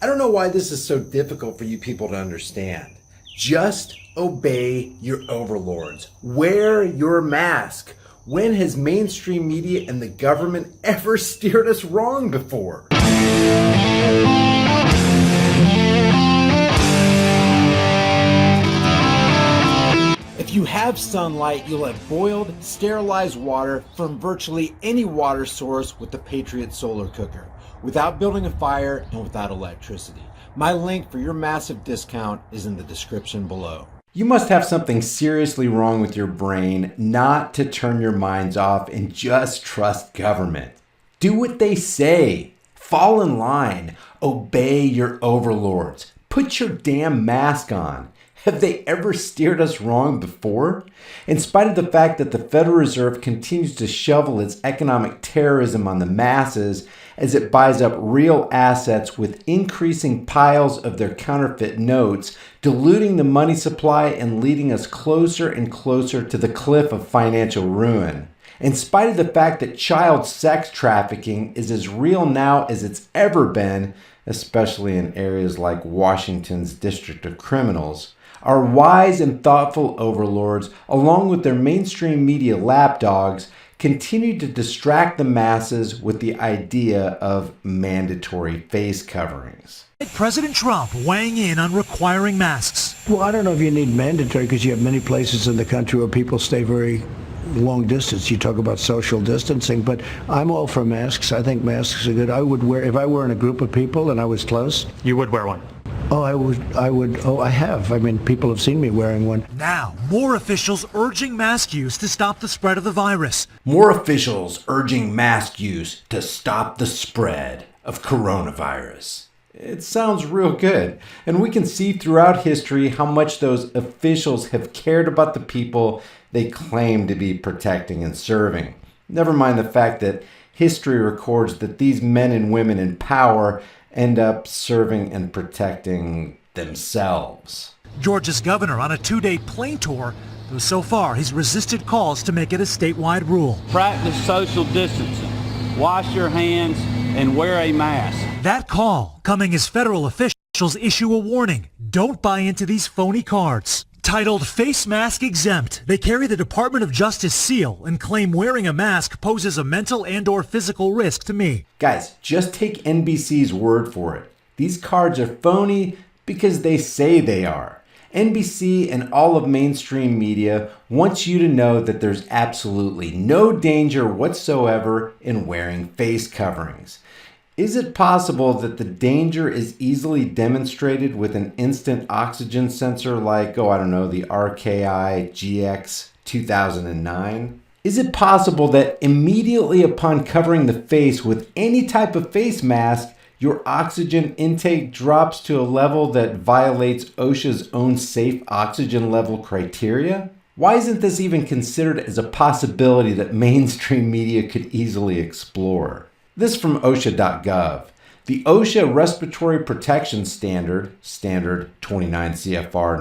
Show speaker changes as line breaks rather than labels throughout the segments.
I don't know why this is so difficult for you people to understand. Just obey your overlords. Wear your mask. When has mainstream media and the government ever steered us wrong before? If you have sunlight, you'll have boiled, sterilized water from virtually any water source with the Patriot Solar Cooker, without building a fire and without electricity. My link for your massive discount is in the description below. You must have something seriously wrong with your brain not to turn your minds off and just trust government. Do what they say. Fall in line. Obey your overlords. Put your damn mask on. Have they ever steered us wrong before? In spite of the fact that the Federal Reserve continues to shovel its economic terrorism on the masses as it buys up real assets with increasing piles of their counterfeit notes, diluting the money supply and leading us closer and closer to the cliff of financial ruin. In spite of the fact that child sex trafficking is as real now as it's ever been, especially in areas like Washington's District of Criminals, our wise and thoughtful overlords, along with their mainstream media lapdogs, continue to distract the masses with the idea of mandatory face coverings.
President Trump weighing in on requiring masks.
Well, I don't know if you need mandatory because you have many places in the country where people stay very long distance. You talk about social distancing, but I'm all for masks. I think masks are good. I would wear, if I were in a group of people and I was close.
You would wear one?
Oh, I have. I mean, people have seen me wearing one.
Now, more officials urging mask use to stop the spread of the virus.
More officials urging mask use to stop the spread of coronavirus. It sounds real good. And we can see throughout history how much those officials have cared about the people they claim to be protecting and serving. Never mind the fact that history records that these men and women in power end up serving and protecting themselves.
Georgia's governor on a 2-day plane tour, though so far he's resisted calls to make it a statewide rule.
Practice social distancing, wash your hands, and wear a mask.
That call coming as federal officials issue a warning. Don't buy into these phony cards. Titled Face Mask Exempt, they carry the Department of Justice seal and claim wearing a mask poses a mental and/or physical risk to me.
Guys, just take NBC's word for it. These cards are phony because they say they are. NBC and all of mainstream media wants you to know that there's absolutely no danger whatsoever in wearing face coverings. Is it possible that the danger is easily demonstrated with an instant oxygen sensor like, the RKI GX 2009? Is it possible that immediately upon covering the face with any type of face mask, your oxygen intake drops to a level that violates OSHA's own safe oxygen level criteria? Why isn't this even considered as a possibility that mainstream media could easily explore? This from OSHA.gov. The OSHA Respiratory Protection Standard, Standard 29 CFR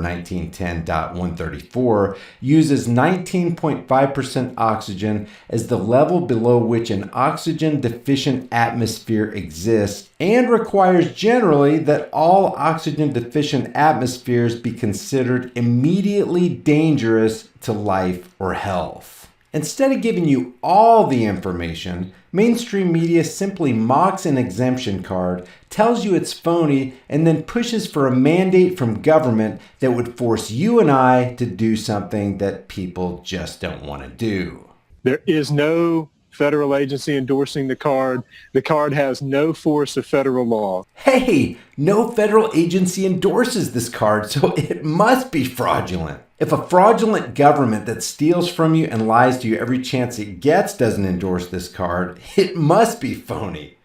1910.134, uses 19.5% oxygen as the level below which an oxygen-deficient atmosphere exists and requires generally that all oxygen-deficient atmospheres be considered immediately dangerous to life or health. Instead of giving you all the information, mainstream media simply mocks an exemption card, tells you it's phony, and then pushes for a mandate from government that would force you and I to do something that people just don't want to do.
There is no federal agency endorsing the card. The card has no force of federal law.
Hey, no federal agency endorses this card, so it must be fraudulent. If a fraudulent government that steals from you and lies to you every chance it gets doesn't endorse this card, it must be phony,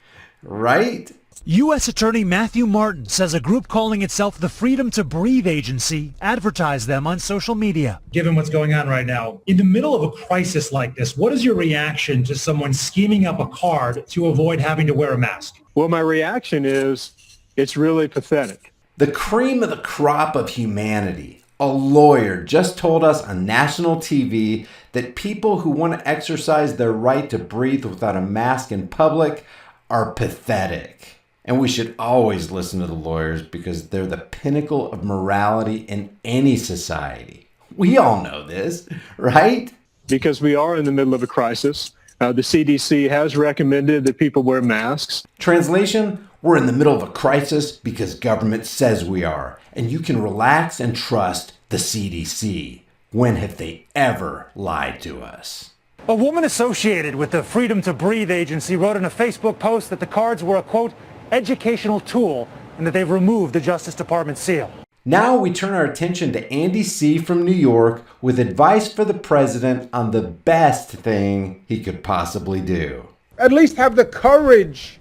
right?
U.S. Attorney Matthew Martin says a group calling itself the Freedom to Breathe Agency advertised them on social media.
Given what's going on right now, in the middle of a crisis like this, what is your reaction to someone scheming up a card to avoid having to wear a mask?
Well, my reaction is it's really pathetic.
The cream of the crop of humanity. A lawyer just told us on national TV that people who want to exercise their right to breathe without a mask in public are pathetic. And we should always listen to the lawyers because they're the pinnacle of morality in any society. We all know this, right?
Because we are in the middle of a crisis. The CDC has recommended that people wear masks.
Translation, we're in the middle of a crisis because government says we are. And you can relax and trust the CDC. When have they ever lied to us?
A woman associated with the Freedom to Breathe agency wrote in a Facebook post that the cards were a, quote, educational tool and that they've removed the Justice Department seal.
Now we turn our attention to Andy C. from New York with advice for the president on the best thing he could possibly do.
At least have the courage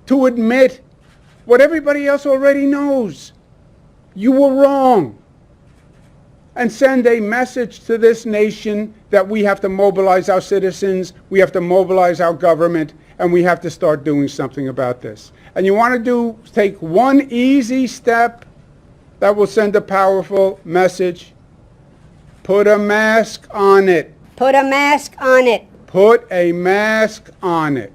to admit what everybody else already knows. You were wrong. And send a message to this nation that we have to mobilize our citizens, we have to mobilize our government, and we have to start doing something about this. And you want to take one easy step that will send a powerful message. Put a mask on it.
Put a mask on it.
Put a mask on it.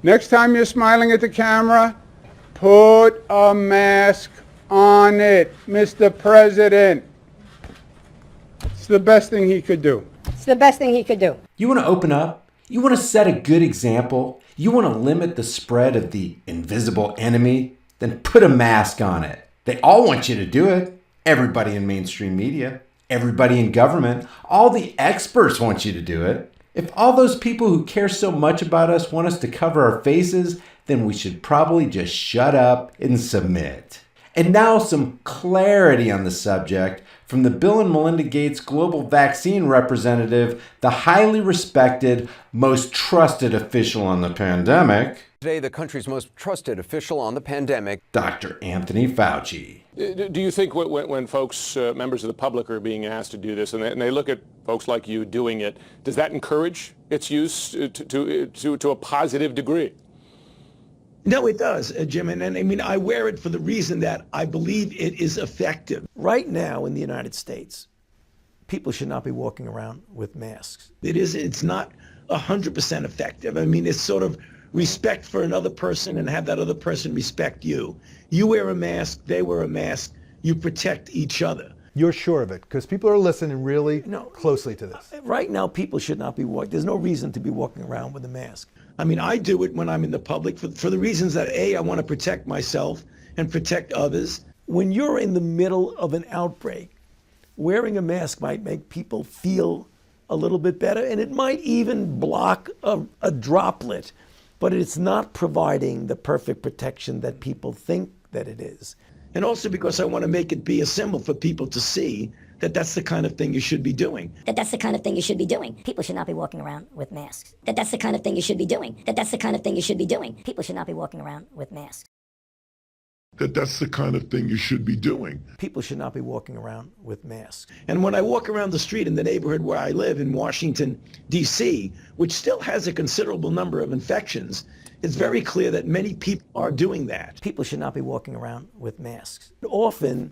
Next time you're smiling at the camera, put a mask on it, Mr. President. It's the best thing he could do.
It's the best thing he could do.
You want to open up? You want to set a good example? You want to limit the spread of the invisible enemy? Then put a mask on it. They all want you to do it. Everybody in mainstream media, everybody in government, all the experts want you to do it. If all those people who care so much about us want us to cover our faces, then we should probably just shut up and submit. And now some clarity on the subject from the Bill and Melinda Gates Global Vaccine Representative, the highly respected, most trusted official on the pandemic.
Today, the country's most trusted official on the pandemic,
Dr. Anthony Fauci.
Do you think when folks, members of the public are being asked to do this and they look at folks like you doing it, does that encourage its use to a positive degree?
No, it does, Jim. And I mean, I wear it for the reason that I believe it is effective. Right now in the United States, people should not be walking around with masks. It's not 100% effective. I mean, it's sort of respect for another person and have that other person respect you. You wear a mask, they wear a mask, you protect each other.
You're sure of it? Because people are listening really closely to this.
Right now, people should not be walking. There's no reason to be walking around with a mask. I mean, I do it when I'm in the public for the reasons that, A, I want to protect myself and protect others. When you're in the middle of an outbreak, wearing a mask might make people feel a little bit better, and it might even block a droplet, but it's not providing the perfect protection that people think that it is. And also because I want to make it be a symbol for people to see that that's the kind of thing you should be doing.
That's the kind of thing you should be doing. People should not be walking around with masks. That's the kind of thing you should be doing. That's the kind of thing you should be doing. People should not be walking around with masks.
That's the kind of thing you should be doing.
People should not be walking around with masks. And when I walk around the street in the neighborhood where I live in Washington, D.C., which still has a considerable number of infections, it's very clear that many people are doing that. People should not be walking around with masks. Often,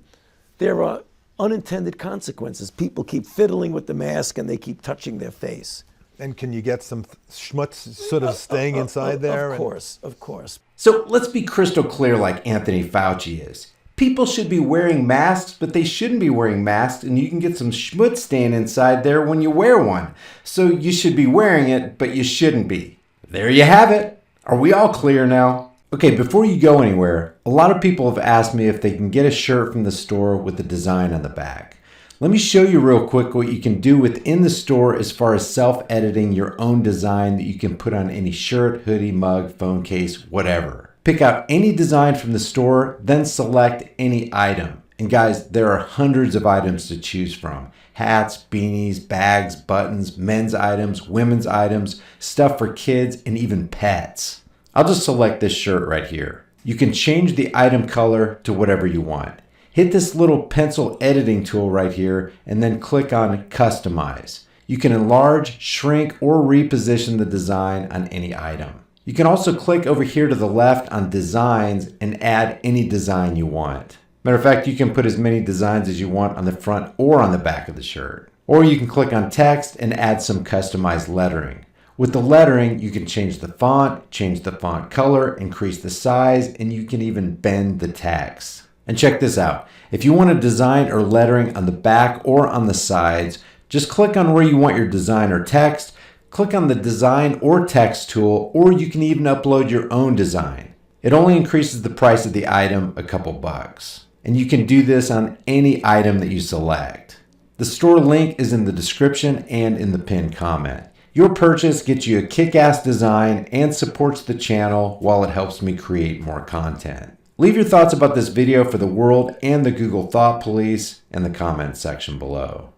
there are unintended consequences. People keep fiddling with the mask and they keep touching their face.
And can you get some schmutz sort of staying inside there?
Of course, of course.
So let's be crystal clear like Anthony Fauci is. People should be wearing masks, but they shouldn't be wearing masks, and you can get some schmutz staying inside there when you wear one. So you should be wearing it, but you shouldn't be. There you have it. Are we all clear now? Okay, before you go anywhere, a lot of people have asked me if they can get a shirt from the store with the design on the back. Let me show you real quick what you can do within the store as far as self-editing your own design that you can put on any shirt, hoodie, mug, phone case, whatever. Pick out any design from the store, then select any item. And guys, there are hundreds of items to choose from. Hats, beanies, bags, buttons, men's items, women's items, stuff for kids, and even pets. I'll just select this shirt right here. You can change the item color to whatever you want. Hit this little pencil editing tool right here and then click on Customize. You can enlarge, shrink, or reposition the design on any item. You can also click over here to the left on Designs and add any design you want. Matter of fact, you can put as many designs as you want on the front or on the back of the shirt. Or you can click on Text and add some customized lettering. With the lettering, you can change the font color, increase the size, and you can even bend the text. And check this out. If you want a design or lettering on the back or on the sides, just click on where you want your design or text, click on the design or text tool, or you can even upload your own design. It only increases the price of the item a couple bucks. And you can do this on any item that you select. The store link is in the description and in the pinned comment. Your purchase gets you a kick-ass design and supports the channel while it helps me create more content. Leave your thoughts about this video for the world and the Google Thought Police in the comments section below.